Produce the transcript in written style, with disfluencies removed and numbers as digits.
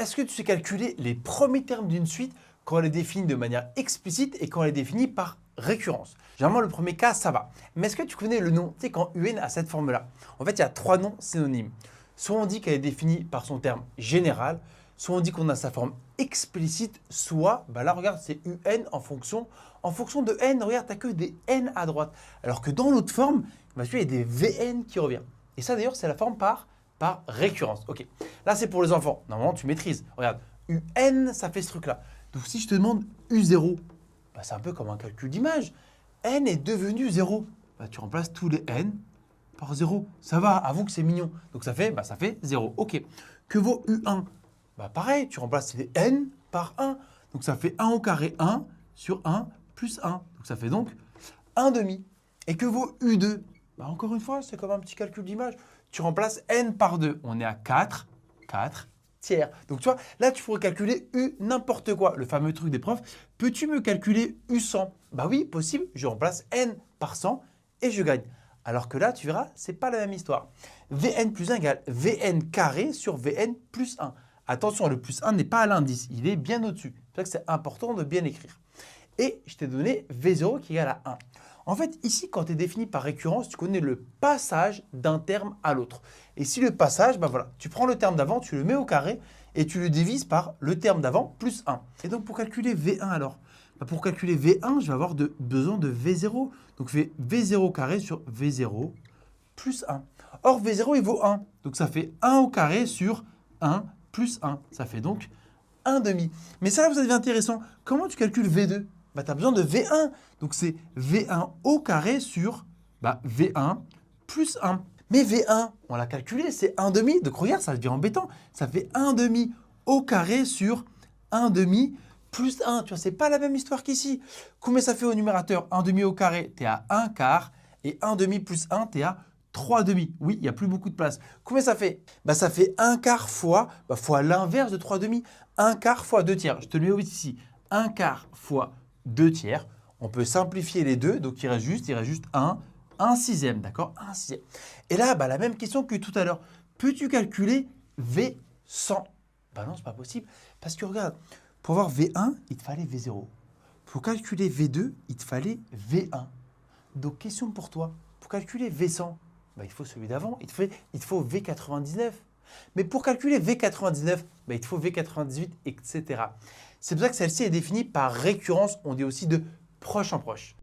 est-ce que tu sais calculer les premiers termes d'une suite quand elle est définie de manière explicite et quand elle est définie par récurrence? Généralement, le premier cas, ça va. Mais est-ce que tu connais le nom? Tu sais, quand UN a cette forme-là, en fait, il y a trois noms synonymes. Soit on dit qu'elle est définie par son terme général, soit on dit qu'on a sa forme explicite, soit, là, regarde, c'est UN en fonction de N, regarde, tu n'as que des N à droite. Alors que dans l'autre forme, il y a des VN qui reviennent. Et ça, d'ailleurs, c'est la forme par récurrence. Ok, là, c'est pour les enfants. Normalement, tu maîtrises. Regarde, UN, ça fait ce truc-là. Donc, si je te demande U0, c'est un peu comme un calcul d'image. N est devenu 0. Tu remplaces tous les N par 0. Ça va, avoue que c'est mignon. Donc, ça fait 0. Ok. Que vaut U1? Pareil, tu remplaces les N par 1. Donc, ça fait 1 au carré 1 sur 1 plus 1. Donc, ça fait donc 1 demi. Et que vaut U2? Encore une fois, c'est comme un petit calcul d'image. Tu remplaces N par 2. On est à 4 tiers. Donc, tu vois, là, tu pourrais calculer U n'importe quoi. Le fameux truc des profs. Peux-tu me calculer U100? Oui, possible. Je remplace N par 100 et je gagne. Alors que là, tu verras, ce n'est pas la même histoire. Vn plus 1 égale Vn carré sur Vn plus 1. Attention, le plus 1 n'est pas à l'indice. Il est bien au-dessus. C'est pour ça que c'est important de bien écrire. Et je t'ai donné V0 qui égale à 1. En fait, ici, quand tu es défini par récurrence, tu connais le passage d'un terme à l'autre. Et si le passage, voilà, tu prends le terme d'avant, tu le mets au carré et tu le divises par le terme d'avant plus 1. Et donc, pour calculer V1 alors, pour calculer V1, je vais avoir besoin de V0. Donc, je fais V0 carré sur V0 plus 1. Or, V0, il vaut 1. Donc, ça fait 1 au carré sur 1 plus 1. Ça fait donc 1 demi. Mais ça, vous avez intéressant. Comment tu calcules V2? Tu as besoin de V1. Donc, c'est V1 au carré sur V1 plus 1. Mais V1, on l'a calculé, c'est 1 demi. Donc, regarde, ça devient embêtant. Ça fait 1 demi au carré sur 1 demi plus 1. Tu vois, ce n'est pas la même histoire qu'ici. Combien ça fait au numérateur? 1 demi au carré, tu es à 1 quart. Et 1 demi plus 1, tu es à 3 demi. Oui, il n'y a plus beaucoup de place. Combien ça fait? Ça fait 1 quart fois l'inverse de 3 demi. 1 quart fois 2 tiers. Je te le mets ici. 1 quart fois 2 tiers. On peut simplifier les deux. Donc, il reste juste 1 sixième. D'accord? 1 sixième. Et là, la même question que tout à l'heure. Peux-tu calculer V100? Non, ce n'est pas possible. Parce que regarde, pour avoir V1, il te fallait V0. Pour calculer V2, il te fallait V1. Donc, question pour toi. Pour calculer V100, il faut celui d'avant. Il te faut V99. Mais pour calculer V99, il te faut V98, etc. C'est pour ça que celle-ci est définie par récurrence. On dit aussi de proche en proche.